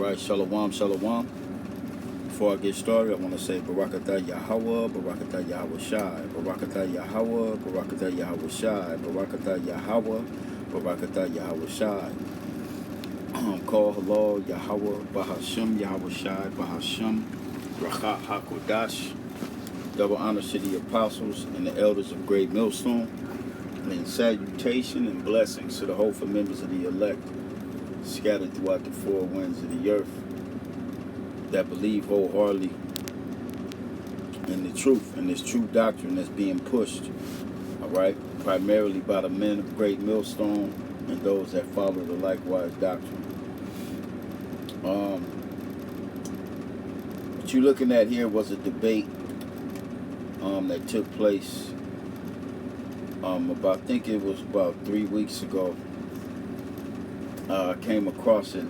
right, shalom, shalom. Before I get started, I want to say Barakatah Yahweh, Barakatah Yahweh Shai, Barakatah Yahweh, Barakatah Yahweh Shai, Barakatah Yahweh, Barakatah Yahweh Shai. Call hello Yahweh, Bahashim Yahweh Shai, Bahashim, Rachat HaKodash. Double honor to the apostles and the elders of Great Millstone, and salutation and blessings to the hopeful members of the elect scattered throughout the four winds of the earth that believe wholeheartedly in the truth and this true doctrine that's being pushed, all right, primarily by the men of Great Millstone and those that follow the likewise doctrine. What you're looking at here was a debate that took place about, I think it was about 3 weeks ago. I came across it,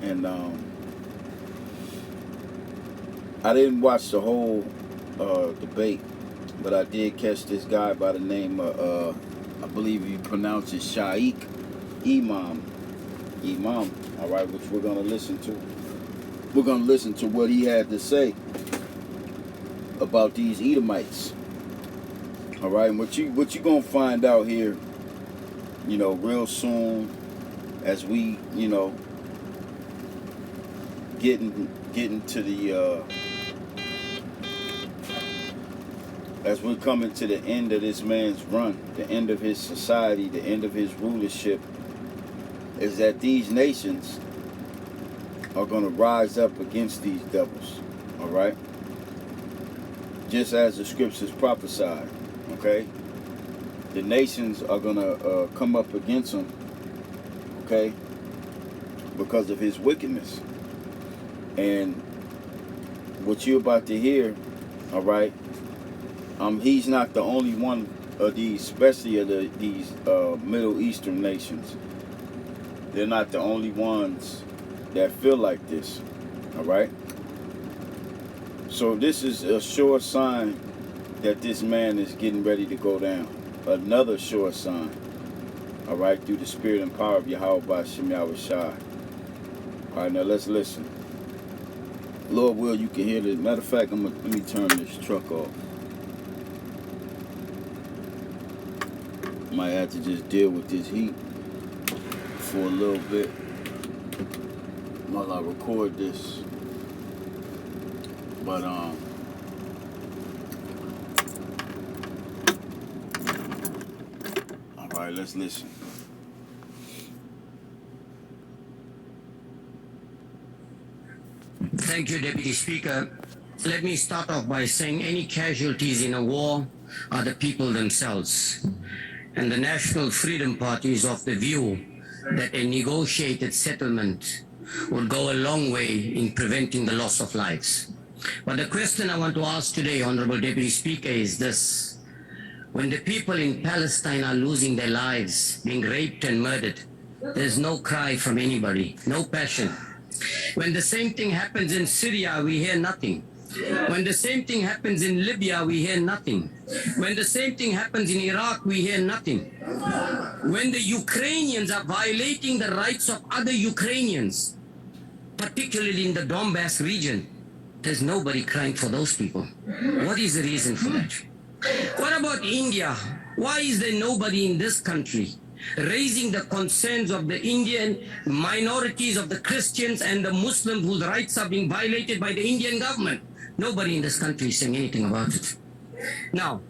and I didn't watch the whole debate, but I did catch this guy by the name of, I believe you pronounce it Shaikh Imam, all right, which we're going to listen to. We're going to listen to what he had to say about these Edomites, all right, and what you going to find out here, you know, real soon, as we, you know, getting to the as we're coming to the end of this man's run, the end of his society, the end of his rulership, is that these nations are going to rise up against these devils, all right? Just as the scriptures prophesied, okay? The nations are going to come up against him, okay, because of his wickedness. And what you're about to hear, all right, he's not the only one of these, especially of these Middle Eastern nations. They're not the only ones that feel like this, all right? So this is a sure sign that this man is getting ready to go down. Another sure sign, all right, through the spirit and power of Yahweh Ba'ashem Yahweh Shai. All right, now let's listen. Lord will, you can hear this. Matter of fact, let me turn this truck off. Might have to just deal with this heat for a little bit while I record this. But all right, let's listen. Thank you, Deputy Speaker. Let me start off by saying any casualties in a war are the people themselves. And the National Freedom Party is of the view that a negotiated settlement would go a long way in preventing the loss of lives. But the question I want to ask today, Honorable Deputy Speaker, is this. When the people in Palestine are losing their lives, being raped and murdered, there's no cry from anybody, no passion. When the same thing happens in Syria, we hear nothing. When the same thing happens in Libya, we hear nothing. When the same thing happens in Iraq, we hear nothing. When the Ukrainians are violating the rights of other Ukrainians, particularly in the Donbass region, there's nobody crying for those people. What is the reason for that? What about India? Why is there nobody in this country raising the concerns of the Indian minorities, of the Christians and the Muslims whose rights are being violated by the Indian government? Nobody in this country is saying anything about it. Now,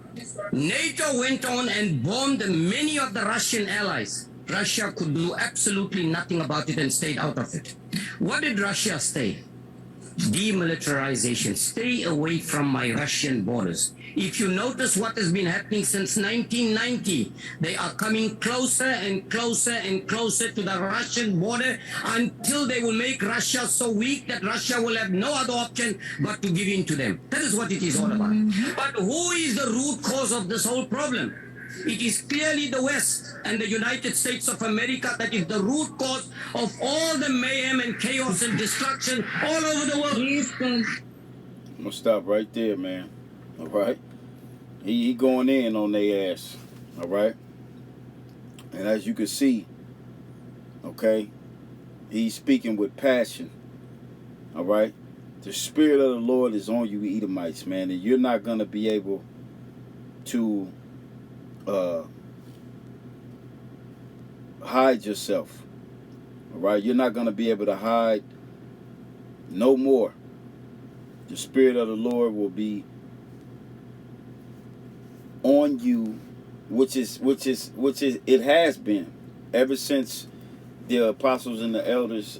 NATO went on and bombed many of the Russian allies. Russia could do absolutely nothing about it and stayed out of it. What did Russia say? Demilitarization. Stay away from my Russian borders. If you notice what has been happening since 1990, they are coming closer and closer and closer to the Russian border until they will make Russia so weak that Russia will have no other option but to give in to them. That is what it is all about. But who is the root cause of this whole problem? It is clearly the West and the United States of America that is the root cause of all the mayhem and chaos and destruction all over the world. I'm gonna stop right there, man. All right, he going in on their ass. All right, and as you can see, okay, He's speaking with passion. All right? The Spirit of the Lord is on you, Edomites, man. And you're not going to be able to hide yourself. All right? You're not going to be able to hide no more. The Spirit of the Lord will be on you, which is it has been ever since the apostles and the elders.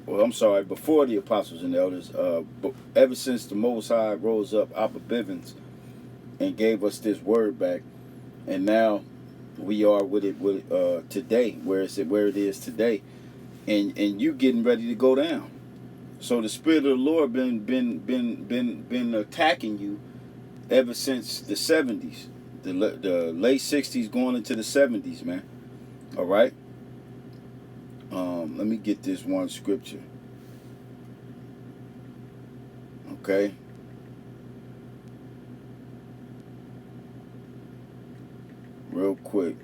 Well, I'm sorry, before the apostles and the elders, but ever since the Most High rose up Abba Bivens and gave us this word back, and now we are with it today, where it is today, and you getting ready to go down. So the Spirit of the Lord been attacking you ever since the 70s, the late 60s going into the 70s, man. All right. Let me get this one scripture. Okay. Real quick.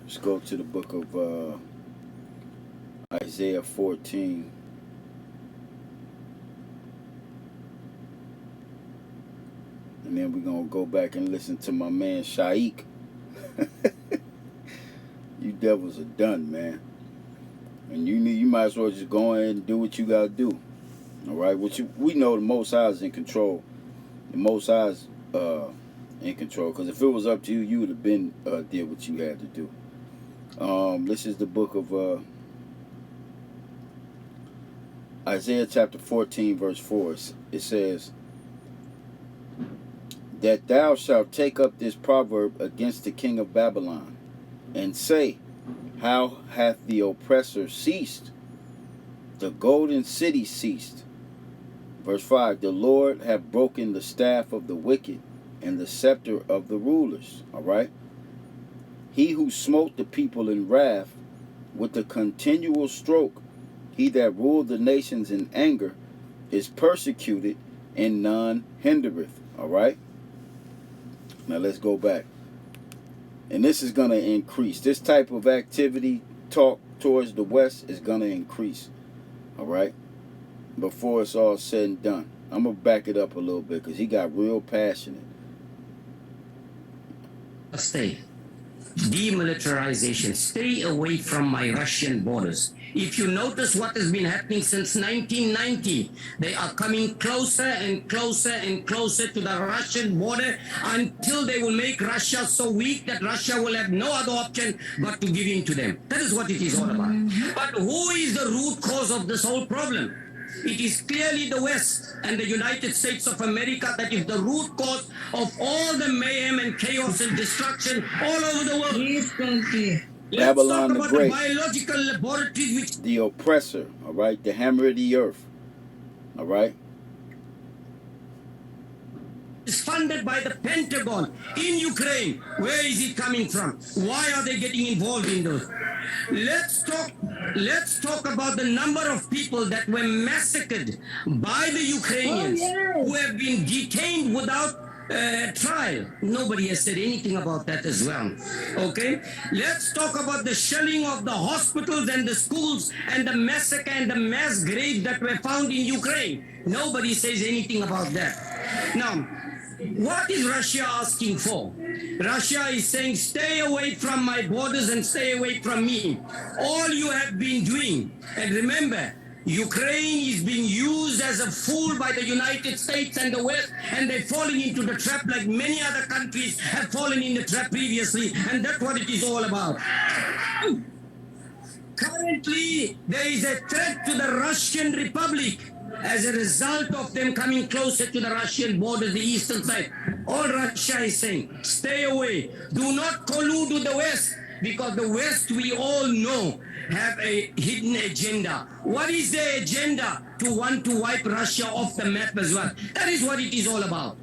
Let's go to the book of Isaiah 14. And then we're going to go back and listen to my man Shaik. You devils are done, man. And you might as well just go ahead and do what you got to do. All right? We know the Most High is in control. The Most High is in control. Because if it was up to you, you would have been did what you had to do. This is the book of Isaiah chapter 14 verse 4. It says, that thou shalt take up this proverb against the king of Babylon, and say, how hath the oppressor ceased? The golden city ceased. Verse 5, the Lord hath broken the staff of the wicked, and the scepter of the rulers. All right? He who smote the people in wrath with a continual stroke, he that ruled the nations in anger, is persecuted, and none hindereth. All right? Now let's go back. And this is going to increase. This type of activity, talk towards the West, is going to increase. All right? Before it's all said and done. I'm going to back it up a little bit because he got real passionate. Stay. Demilitarization. Stay away from my Russian borders. If you notice what has been happening since 1990, they are coming closer and closer and closer to the Russian border until they will make Russia so weak that Russia will have no other option but to give in to them. That is what it is all about. But who is the root cause of this whole problem? It is clearly the West and the United States of America that is the root cause of all the mayhem and chaos and destruction all over the world. Yes, country. Babylon the Great, the biological laboratories which the oppressor, all right, the hammer of the earth, all right, is funded by the Pentagon in Ukraine. Where is it coming from? Why are they getting involved in those? Let's talk about the number of people that were massacred by the Ukrainians who have been detained without trial. Nobody has said anything about that as well. Okay? Let's talk about the shelling of the hospitals and the schools and the massacre and the mass graves that were found in Ukraine. Nobody says anything about that. Now, what is Russia asking for? Russia is saying, stay away from my borders and stay away from me. All you have been doing, and remember, Ukraine is being used as a fool by the United States and the West, and they're falling into the trap like many other countries have fallen in the trap previously, and that's what it is all about. Currently, there is a threat to the Russian Republic as a result of them coming closer to the Russian border, the eastern side. All Russia is saying, stay away. Do not collude with the West, because the West, we all know, have a hidden agenda. What is their agenda? To want to wipe Russia off the map as well. That is what it is all about.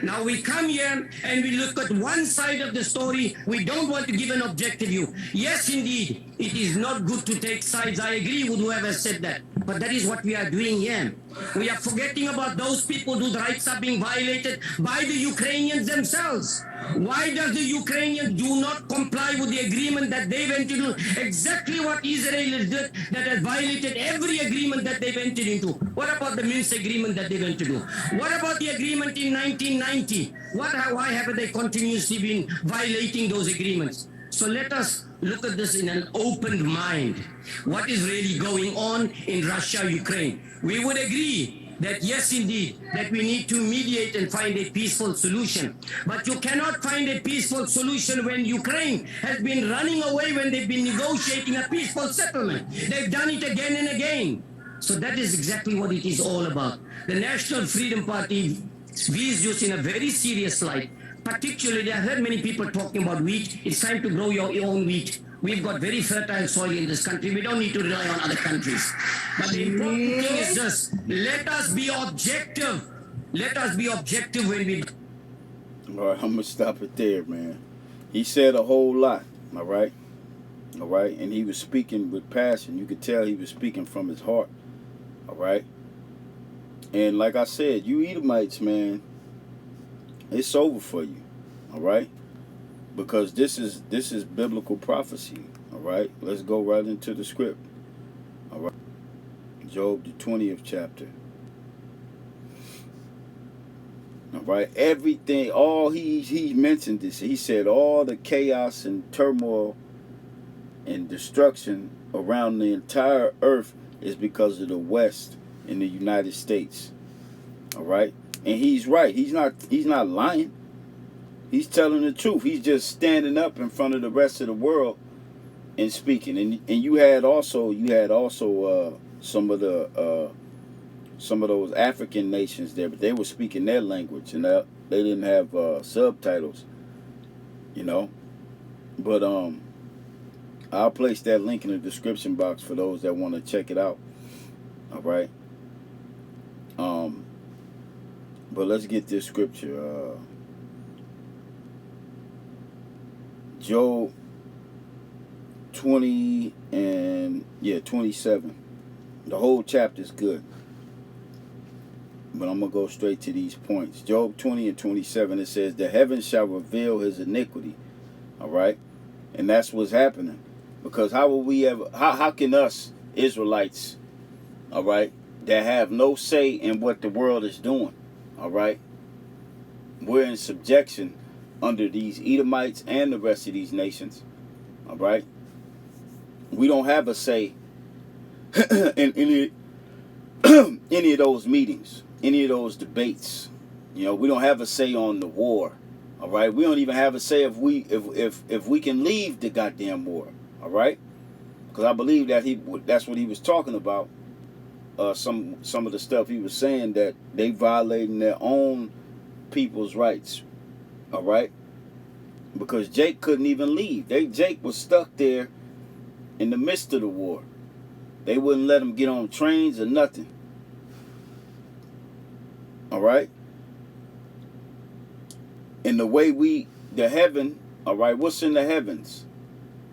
Now we come here and we look at one side of the story. We don't want to give an objective view. Yes, indeed, it is not good to take sides. I agree with whoever said that. But that is what we are doing here. We are forgetting about those people whose rights are being violated by the Ukrainians themselves. Why does the Ukrainians do not comply with the agreement that they went into? Exactly what Israel did that has violated every agreement that they went into. What about the Minsk agreement that they went to do? What about the agreement in 1990? Why have they continuously been violating those agreements? So let us look at this in an open mind. What is really going on in Russia, Ukraine? We would agree that yes, indeed, that we need to mediate and find a peaceful solution. But you cannot find a peaceful solution when Ukraine has been running away when they've been negotiating a peaceful settlement. They've done it again and again. So that is exactly what it is all about. The National Freedom Party views this in a very serious light. Particularly, I heard many people talking about wheat. It's time to grow your own wheat. We've got very fertile soil in this country. We don't need to rely on other countries. But the important thing is this. Let us be objective. Let us be objective when we... All right, I'm going to stop it there, man. He said a whole lot, all right? All right? And he was speaking with passion. You could tell he was speaking from his heart, all right? And like I said, you Edomites, man, it's over for you, all right? Because this is biblical prophecy, all right? Let's go right into the script, all right? Job, the 20th chapter. All right, everything, all he mentioned this. He said all the chaos and turmoil and destruction around the entire earth is because of the West in the United States. All right, and he's right. He's not lying. He's telling the truth. He's just standing up in front of the rest of the world and speaking. And you had also some of those African nations there, but they were speaking their language, and they didn't have subtitles, you know. But I'll place that link in the description box for those that want to check it out. All right. But let's get this scripture. Job 20 and 27. The whole chapter is good, but I'm going to go straight to these points. Job 20 and 27, it says, the heavens shall reveal his iniquity. All right? And that's what's happening. Because how can us Israelites, all right, that have no say in what the world is doing, all right? We're in subjection under these Edomites and the rest of these nations, all right? We don't have a say in any of those meetings, any of those debates. You know, we don't have a say on the war, all right? We don't even have a say if we can leave the goddamn war, all right? Because I believe that that's what he was talking about. Some of the stuff he was saying, that they violating their own people's rights, all right? Because Jake couldn't even leave. Jake was stuck there in the midst of the war. They wouldn't let him get on trains or nothing. All right? And the way the heaven, all right, what's in the heavens?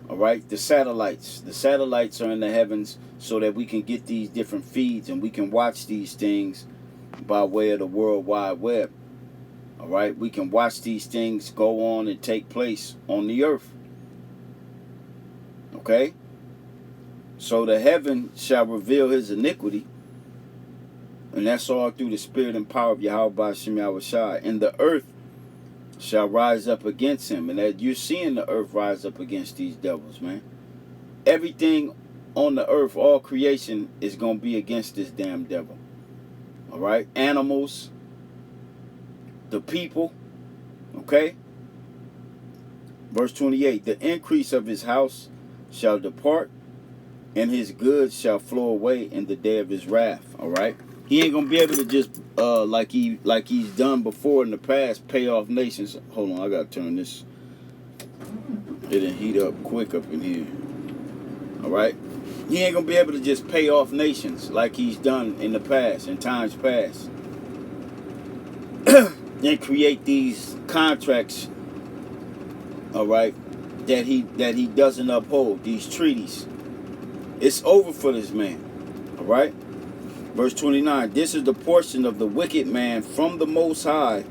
All right, the satellites. The satellites are in the heavens so that we can get these different feeds and we can watch these things by way of the World Wide Web. All right, we can watch these things go on and take place on the earth. Okay? So the heaven shall reveal his iniquity, and that's all through the spirit and power of Yahweh Ba'Shem Yahushua. And the earth shall rise up against him. And that you're seeing the earth rise up against these devils, man. Everything on the earth, all creation, is going to be against this damn devil. All right? Animals, the people, okay? Verse 28, the increase of his house shall depart, and his goods shall flow away in the day of his wrath. All right? He ain't going to be able to just, like he's done before in the past, pay off nations. Hold on, I got to turn this. It didn't heat up quick up in here. All right? He ain't going to be able to just pay off nations like he's done in the past, in times past. And create these contracts, all right, that he doesn't uphold, these treaties. It's over for this man, All right. Verse 29. This is the portion of the wicked man from the Most High,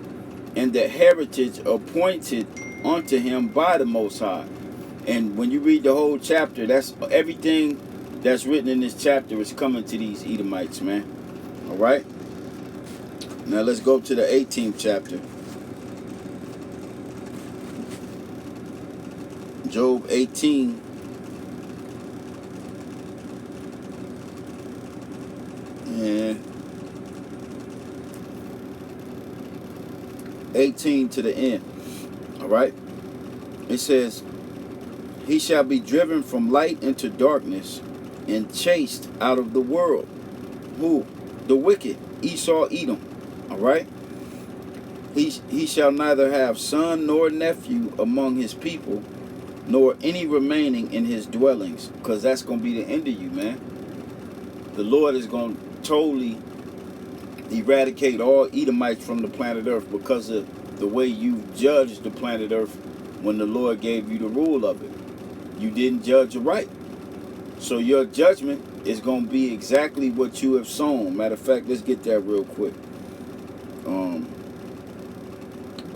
and the heritage appointed unto him by the Most High. And when you read the whole chapter, that's everything that's written in this chapter is coming to these Edomites, man. All right. Now let's go to the 18th chapter. Job 18. And 18 to the end. All right. It says, he shall be driven from light into darkness and chased out of the world. Who? The wicked, Esau, Edom. All right. He shall neither have son nor nephew among his people, nor any remaining in his dwellings. Because that's going to be the end of you, man. The Lord is going to totally eradicate all Edomites from the planet Earth because of the way you judged the planet Earth when the Lord gave you the rule of it. You didn't judge it right. So your judgment is going to be exactly what you have sown. Matter of fact, let's get that real quick. I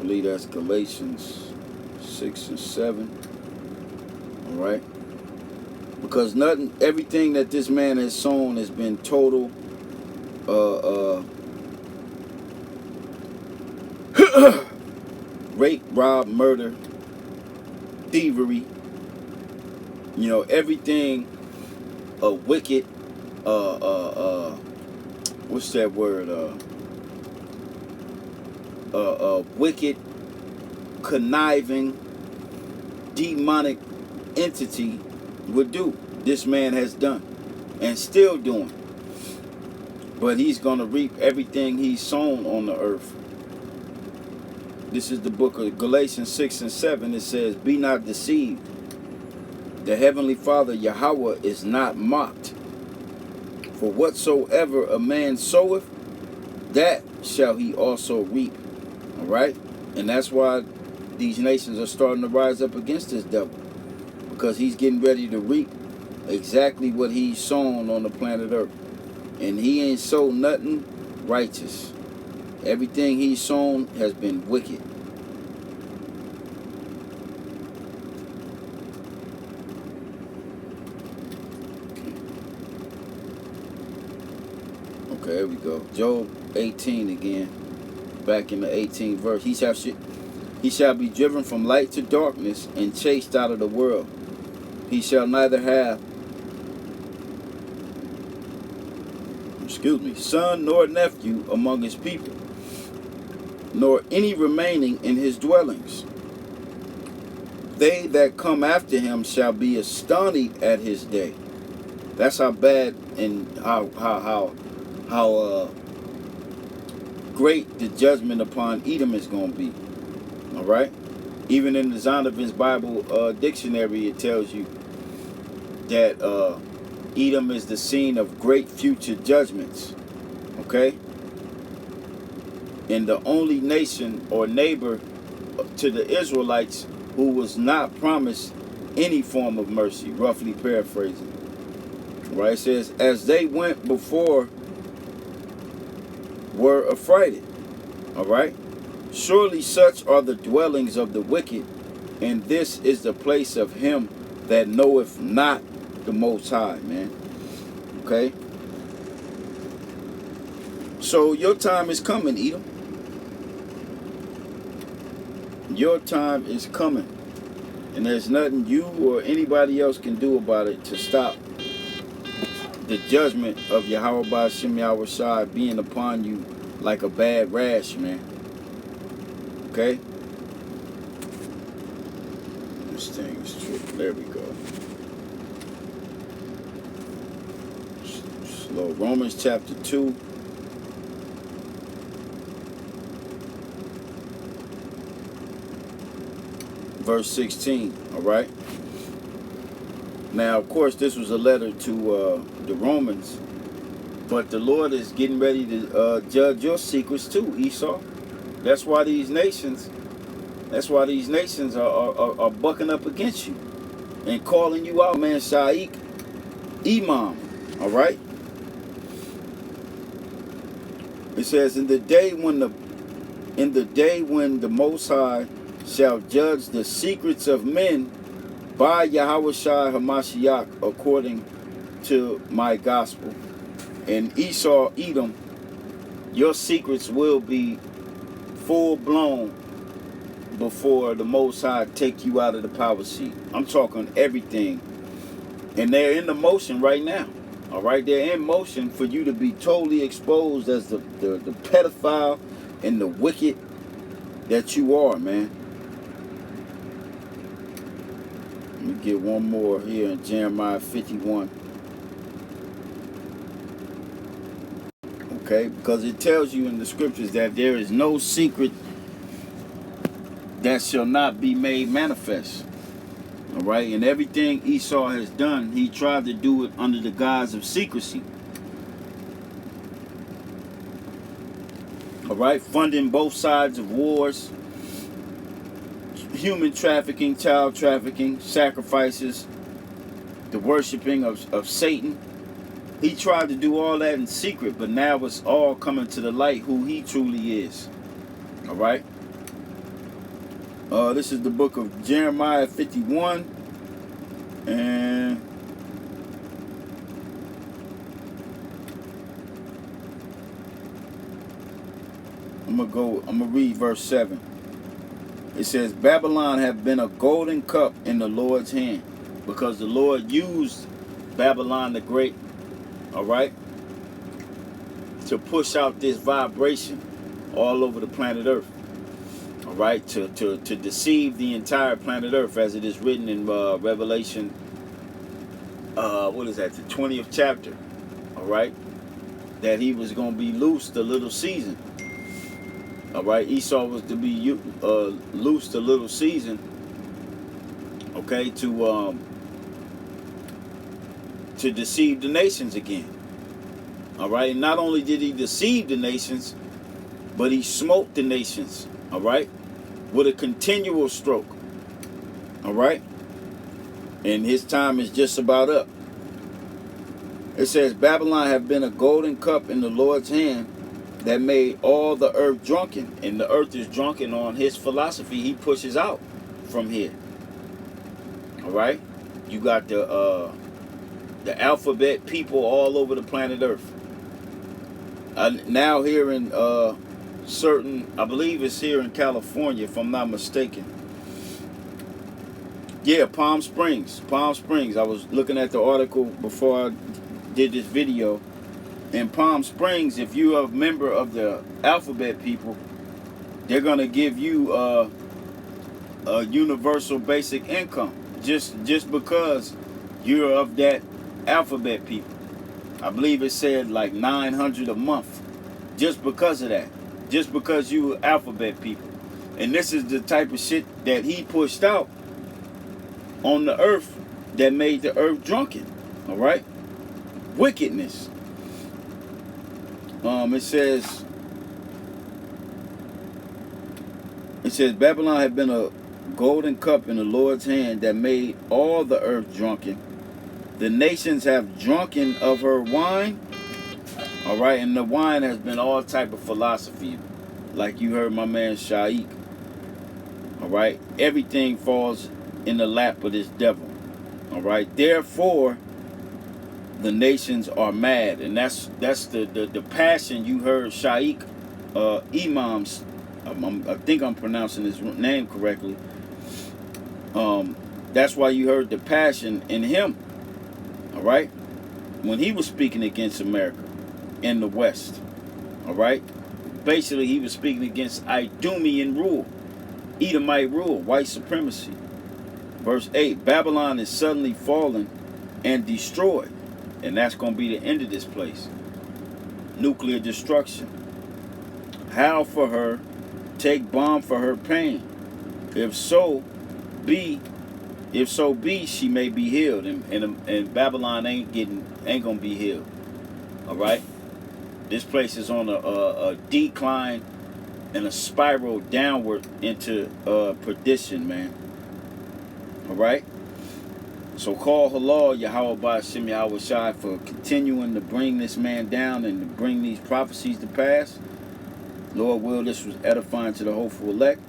believe that's Galatians 6 and 7. All right. Because everything that this man has sown has been total rape, rob, murder, thievery. You know, everything wicked, what's that word? Wicked, conniving, demonic entity would do. This man has done and still doing. But he's going to reap everything he's sown on the earth. This is the book of Galatians 6 and 7. It says, be not deceived. The Heavenly Father, Yahweh, is not mocked. For whatsoever a man soweth, that shall he also reap. All right? And that's why these nations are starting to rise up against this devil. Because he's getting ready to reap exactly what he's sown on the planet Earth. And he ain't sown nothing righteous. Everything he's sown has been wicked. Okay, here we go. Job 18 again. Back in the 18th verse. He shall be driven from light to darkness and chased out of the world. He shall neither have son nor nephew among his people, nor any remaining in his dwellings. They that come after him shall be astonished at his day. That's how bad and how great the judgment upon Edom is going to be. All right. Even in the Zondervan's Bible dictionary, it tells you that Edom is the scene of great future judgments. Okay? And the only nation or neighbor to the Israelites who was not promised any form of mercy, roughly paraphrasing. Right? It says, as they went before were affrighted. All right? Surely such are the dwellings of the wicked, and this is the place of him that knoweth not the Most High, man. Okay? So your time is coming, Edom. Your time is coming. And there's nothing you or anybody else can do about it to stop the judgment of Yahweh Ba'ashem Yahweh Shai being upon you like a bad rash, man. Okay? This thing is true. There we go. Slow. Romans chapter 2. Verse 16. Alright? Now, of course, this was a letter to the Romans. But the Lord is getting ready to judge your secrets too, Esau. That's why these nations are bucking up against you and calling you out, man. Shaikh, Imam, all right? It says, in the day when the Most High shall judge the secrets of men by Yahushua Hamashiach according to my gospel. And Esau, Edom, your secrets will be full blown before the Most High take you out of the power seat. I'm talking everything. And they're in the motion right now. All right, they're in motion for you to be totally exposed as the pedophile and the wicked that you are, man. Let me get one more here in Jeremiah 51. Okay, because it tells you in the scriptures that there is no secret that shall not be made manifest. All right, and everything Esau has done, he tried to do it under the guise of secrecy. All right, funding both sides of wars, human trafficking, child trafficking, sacrifices, the worshiping of Satan. He tried to do all that in secret, but now it's all coming to the light who he truly is. All right. This is the book of Jeremiah 51, and I'm gonna read verse 7. It says, Babylon have been a golden cup in the Lord's hand, because the Lord used Babylon the Great, all right, to push out this vibration all over the planet Earth. All right, to deceive the entire planet Earth, as it is written in Revelation, what is that, the 20th chapter, all right, that he was going to be loosed a little season. All right, Esau was to be loosed a little season, okay, to deceive the nations again. All right, and not only did he deceive the nations, but he smote the nations, all right, with a continual stroke. All right, and his time is just about up. It says, Babylon have been a golden cup in the Lord's hand that made all the earth drunken. And the earth is drunken on his philosophy he pushes out from here. All right, you got the alphabet people all over the planet Earth. Now here in certain, I believe it's here in California, if I'm not mistaken. Yeah, Palm Springs. I was looking at the article before I did this video. In Palm Springs, if you're a member of the alphabet people, they're gonna give you a universal basic income just because you're of that alphabet people. I believe it said like $900 a month, just because of that, just because you alphabet people. And this is the type of shit that he pushed out on the earth that made the earth drunken. All right, wickedness. It says Babylon had been a golden cup in the Lord's hand that made all the earth drunken. The nations have drunken of her wine. All right, and the wine has been all type of philosophy, like you heard my man Shaikh. All right, everything falls in the lap of this devil. All right, therefore the nations are mad, and that's the passion you heard Shaikh Imams. I think I'm pronouncing his name correctly. That's why you heard the passion in him. All right, when he was speaking against America in the West. All right, basically he was speaking against Idumean rule, Edomite rule, white supremacy. Verse 8, Babylon is suddenly fallen and destroyed, and that's going to be the end of this place. Nuclear destruction. Howl for her, take balm for her pain. If so be, she may be healed, and Babylon ain't gonna be healed. All right, this place is on a decline and a spiral downward into perdition, man. All right. So call halal Yahweh Ba'Shem Yahweh Shai for continuing to bring this man down and to bring these prophecies to pass. Lord will, this was edifying to the hopeful elect.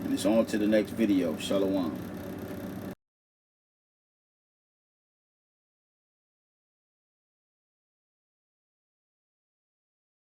And it's on to the next video. Shalom.